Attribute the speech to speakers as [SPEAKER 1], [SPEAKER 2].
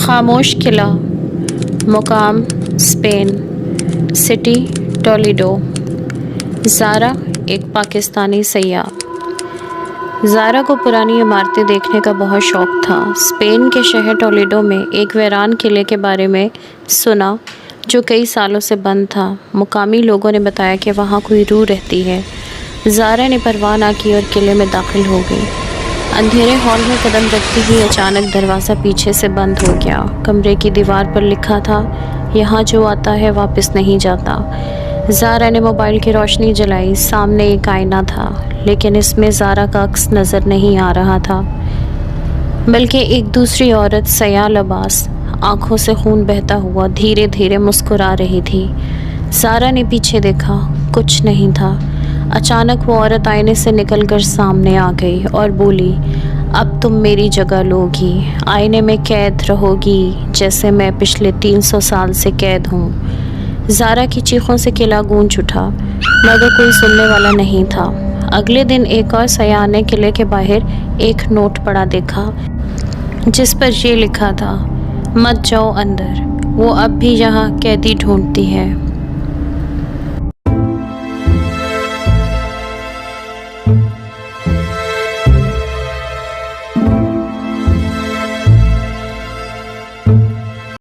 [SPEAKER 1] खामोश किला, मुकाम Spain, city Toledo. Zaara एक पाकिस्तानी सयाह। ज़ारा को पुरानी इमारतें देखने का बहुत शौक़ था। स्पेन के शहर टोलेडो में एक वीरान किले के बारे में सुना जो कई सालों से बंद था। मुकामी लोगों ने बताया कि वहाँ कोई रूह रहती है। ज़ारा ने परवाह ना की और किले में दाखिल हो गई। अंधेरे हॉल में कदम रखते ही अचानक दरवाज़ा पीछे से बंद हो गया। कमरे की दीवार पर लिखा था, यहाँ जो आता है वापस नहीं जाता। ज़ारा ने मोबाइल की रोशनी जलाई। सामने एक आईना था, लेकिन इसमें ज़ारा का अक्स नज़र नहीं आ रहा था, बल्कि एक दूसरी औरत सयाह लिबास, आँखों से खून बहता हुआ धीरे धीरे मुस्कुरा रही थी। ज़ारा ने पीछे देखा, कुछ नहीं था। अचानक वो औरत आईने से निकलकर सामने आ गई और बोली, अब तुम मेरी जगह लोगी, आईने में कैद रहोगी जैसे मैं पिछले 300 साल से कैद हूँ। ज़ारा की चीखों से किला गूंज उठा, मगर कोई सुनने वाला नहीं था। अगले दिन एक और सयाह ने किले के बाहर एक नोट पड़ा देखा, जिस पर ये लिखा था, मत जाओ अंदर, वो अब भी यहाँ कैदी ढूंढती है।